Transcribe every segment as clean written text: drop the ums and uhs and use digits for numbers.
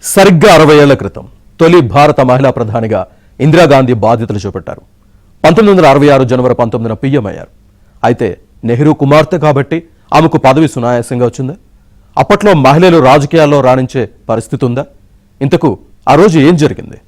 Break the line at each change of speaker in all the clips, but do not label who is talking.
సరిగ్గా 60 ఏళ్ల క్రితం తొలి భారత మహిళా ప్రధానిగా ఇందిరాగాంధీ బాధ్యతలు చేపట్టారు. 1966 జనవరి 19న పీఎం అయ్యారు. అయితే నెహ్రూ కుమార్తె కాబట్టి ఆమెకు పదవి సునాయాసంగా వచ్చిందా? అప్పట్లో మహిళలు రాజకీయాల్లో రాణించే పరిస్థితి ఉందా? ఇంతకు ఆ రోజు ఏం జరిగింది?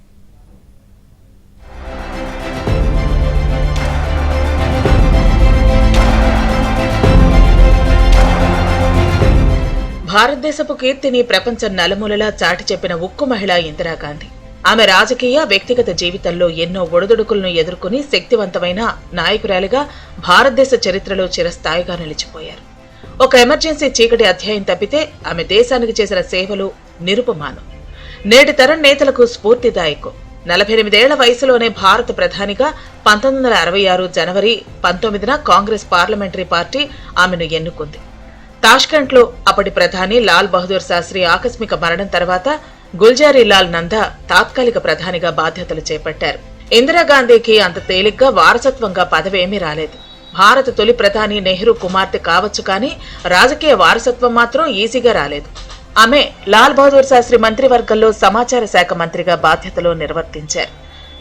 భారతదేశపు కీర్తిని ప్రపంచ నలుమూలలా చాటి చెప్పిన ఉక్కు మహిళ ఇందిరాగాంధీ. ఆమె రాజకీయ వ్యక్తిగత జీవితంలో ఎన్నో ఒడిదుడుకులను ఎదుర్కొని శక్తివంతమైన నాయకురాలిగా భారతదేశ చరిత్రలో చిరస్థాయిగా నిలిచిపోయారు. ఒక ఎమర్జెన్సీ చీకటి అధ్యాయం తప్పితే ఆమె దేశానికి చేసిన సేవలు నిరుపమానం. నేటి తరం నేతలకు స్ఫూర్తిదాయకం. 48 ఏళ్ల వయసులోనే భారత ప్రధానిగా 1966 జనవరి 19న కాంగ్రెస్ పార్లమెంటరీ పార్టీ ఆమెను ఎన్నుకుంది. తాష్కెంట్లో అప్పటి ప్రధాని లాల్ బహదూర్ శాస్త్రి ఆకస్మిక మరణం తర్వాత గుల్జారీ లాల్ నందా తాత్కాలిక ప్రధానిగా బాధ్యతలు చేపట్టారు. ఇందిరాగాంధీకి అంత తేలిగ్గా వారసత్వంగా పదవేమీ రాలేదు. భారత తొలి ప్రధాని నెహ్రూ కుమార్తె కావచ్చు, కానీ రాజకీయ వారసత్వం మాత్రం ఈజీగా రాలేదు. ఆమె లాల్ బహదూర్ శాస్త్రి మంత్రివర్గంలో సమాచార శాఖ మంత్రిగా బాధ్యతలు నిర్వర్తించారు.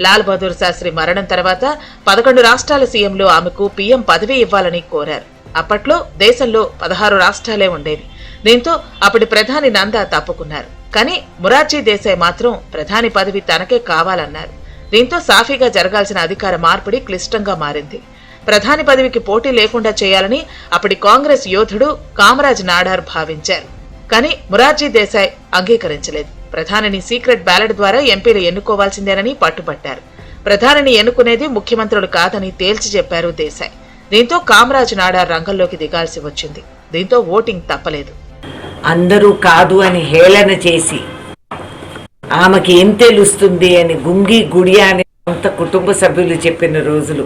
లాల్ బహదూర్ శాస్త్రి మరణం తర్వాత 11 రాష్ట్రాల సీఎంలు ఆమెకు పీఎం పదవి ఇవ్వాలని కోరారు. అప్పట్లో దేశంలో 16 రాష్ట్రాలే ఉండేవి. దీంతో అప్పటి ప్రధాని నందా తప్పుకున్నారు. కానీ మొరార్జీ దేశాయ్ మాత్రం ప్రధాని పదవి తనకే కావాలన్నారు. దీంతో సాఫీగా జరగాల్సిన అధికార మార్పిడి క్లిష్టంగా మారింది. ప్రధాని పదవికి పోటీ లేకుండా చేయాలని అప్పటి కాంగ్రెస్ యోధుడు కామరాజ్ నాడార్ భావించారు. కానీ మొరార్జీ దేశాయ్ అంగీకరించలేదు. ప్రధానిని సీక్రెట్ బ్యాలెట్ ద్వారా ఎంపీలు ఎన్నుకోవాల్సిందేనని పట్టుబట్టారు. ప్రధానిని ఎన్నుకునేది ముఖ్యమంత్రులు కాదని తేల్చి చెప్పారు దేశాయ్. దీంతో కామరాజ్ నాడార్ రంగంలోకి దిగాల్సి వచ్చింది. దీంతో ఓటింగ్ తప్పలేదు.
అందరూ కాదు అని హేళన చేసి ఆమెకి ఏం తెలుస్తుంది అని గుంగి గుడియా అని అంత కుటుంబ సభ్యులు చెప్పిన రోజులు.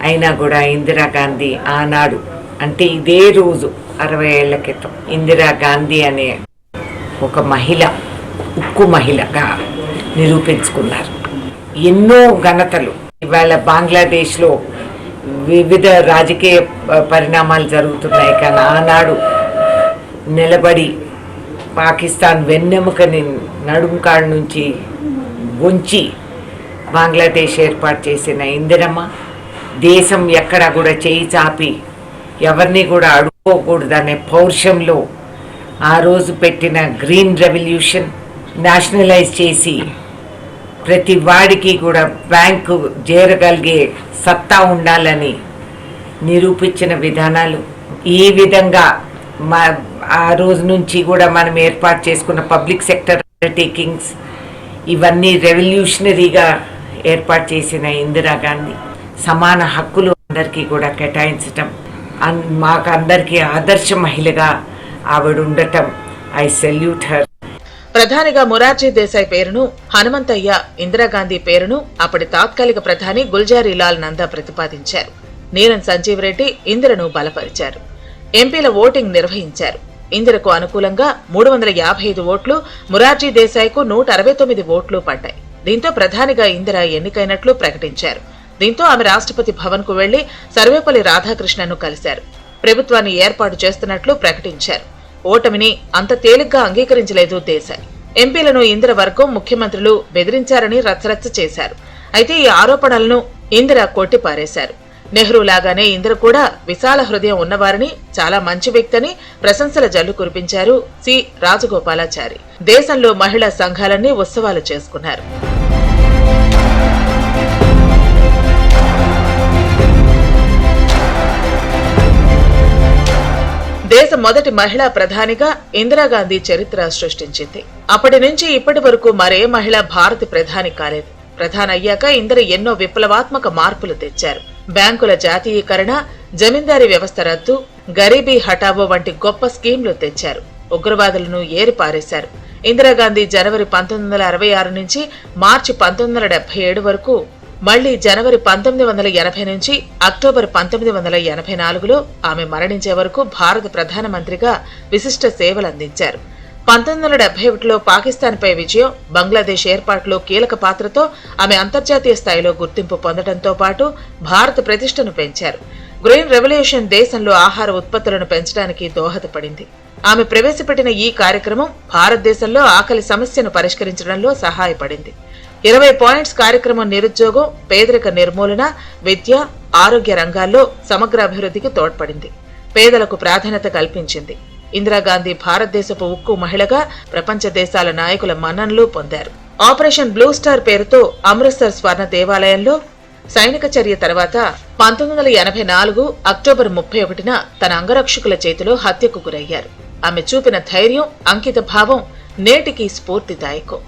అయినా కూడా ఇందిరాగాంధీ ఆనాడు, అంటే ఇదే రోజు 60 ఏళ్ల క్రితం, ఇందిరాగాంధీ అనే ఒక మహిళ ఉక్కు మహిళగా నిరూపించుకున్నారు. ఎన్నో ఘనతలు. ఇవాళ బంగ్లాదేశ్లో వివిధ రాజకీయ పరిణామాలు జరుగుతున్నాయి, కానీ ఆనాడు నిలబడి పాకిస్తాన్ వెన్నెముకని నడుంకాడ నుంచి వంచి బంగ్లాదేశ్ ఏర్పాటు చేసిన ఇందిరమ్మ, దేశం ఎక్కడా కూడా చేయి చాపి ఎవరిని కూడా అడుక్కోకూడదనే పౌరుషంలో ఆ రోజు పెట్టిన గ్రీన్ రెవల్యూషన్ నేషనలైజ్ చేసి ప్రతి వాడికి కూడా బ్యాంకు చేరగలిగే సత్తా ఉండాలని నిరూపించిన విధానాలు, ఈ విధంగా ఆ రోజు నుంచి కూడా మనం ఏర్పాటు చేసుకున్న పబ్లిక్ సెక్టర్ అండర్టేకింగ్స్, ఇవన్నీ రెవల్యూషనరీగా ఏర్పాటు చేసిన ఇందిరాగాంధీ సమాన హక్కులు అందరికీ కూడా కేటాయించటం, మాకు అందరికీ ఆదర్శ మహిళగా ఆవిడ ఉండటం, ఐ సెల్యూట్ హర్.
ప్రధానిగా మొరార్జీ దేశాయ్ పేరును, హనుమంతయ్య ఇందిరాగాంధీ పేరును అప్పటి తాత్కాలిక ప్రధాని గుల్జారీ లాల్ నందా ప్రతిపాదించారు. నీలం సంజీవ్ రెడ్డి ఇందిరను బలపరిచారు. ఎంపీల ఓటింగ్ నిర్వహించారు. ఇందిరకు అనుకూలంగా 355 ఓట్లు, మొరార్జీ దేశాయ్కు 169 ఓట్లు పడ్డాయి. దీంతో ప్రధానిగా ఇందిర ఎన్నికైనట్లు ప్రకటించారు. దీంతో ఆమె రాష్ట్రపతి భవన్ కు వెళ్లి సర్వేపల్లి రాధాకృష్ణన్ను కలిశారు. ప్రభుత్వాన్ని ఏర్పాటు చేస్తున్నట్లు ప్రకటించారు. ఓటమిని అంత తేలిగ్గా అంగీకరించలేదు దేశాయ్. ఎంపీలను ఇందిర వర్గం ముఖ్యమంత్రులు బెదిరించారని రచ్చరచ్చ చేశారు. అయితే ఈ ఆరోపణలను ఇందిర కొట్టిపారేశారు. నెహ్రూ లాగానే ఇందిర కూడా విశాల హృదయం ఉన్నవారని, చాలా మంచి వ్యక్తని ప్రశంసల జల్లు కురిపించారు సి రాజగోపాలాచారి. దేశంలో మహిళా సంఘాలన్నీ ఉత్సవాలు చేసుకున్నారు. దేశ మొదటి మహిళా ప్రధానిగా ఇందిరాగాంధీ చరిత్ర సృష్టించింది. అప్పటి నుంచి ఇప్పటి వరకు మరే మహిళ భారత ప్రధాని కాలేదు. ప్రధాని అయ్యాక ఇందిర ఎన్నో విప్లవాత్మక మార్పులు తెచ్చారు. బ్యాంకుల జాతీయీకరణ, జమీందారీ వ్యవస్థ రద్దు, గరీబీ హఠావో వంటి గొప్ప స్కీంలు తెచ్చారు. ఉగ్రవాదులను ఏరిపారేశారు. ఇందిరాగాంధీ జనవరి 1966 నుంచి మార్చి 1977 వరకు, మళ్లీ జనవరి 1980 నుంచి అక్టోబర్ 1984లో ఆమె మరణించే వరకు భారత ప్రధానమంత్రిగా విశిష్ట సేవలందించారు. 1971లో పాకిస్తాన్పై విజయం, బంగ్లాదేశ్ ఏర్పాటులో కీలక పాత్రతో ఆమె అంతర్జాతీయ స్థాయిలో గుర్తింపు పొందడంతో పాటు భారత ప్రతిష్టను పెంచారు. గ్రీన్ రెవల్యూషన్ దేశంలో ఆహార ఉత్పత్తులను పెంచడానికి దోహదపడింది. ఆమె ప్రవేశపెట్టిన ఈ కార్యక్రమం భారతదేశంలో ఆకలి సమస్యను పరిష్కరించడంలో సహాయపడింది. 20 పాయింట్స్ కార్యక్రమం నిరుద్యోగం, పేదరిక నిర్మూలన, విద్య, ఆరోగ్య రంగాల్లో సమగ్ర అభివృద్ధికి తోడ్పడింది. పేదలకు ప్రాధాన్యత కల్పించింది. ఇందిరాగాంధీ భారతదేశపు ఉక్కు మహిళగా ప్రపంచ దేశాల నాయకుల మన్ననలు పొందారు. ఆపరేషన్ బ్లూ స్టార్ పేరుతో అమృత్సర్ స్వర్ణ దేవాలయంలో సైనిక చర్య తర్వాత 1984 అక్టోబర్ 31న తన అంగరక్షకుల చేతిలో హత్యకు గురయ్యారు. ఆమె చూపిన ధైర్యం, అంకిత భావం నేటికి స్ఫూర్తిదాయకం.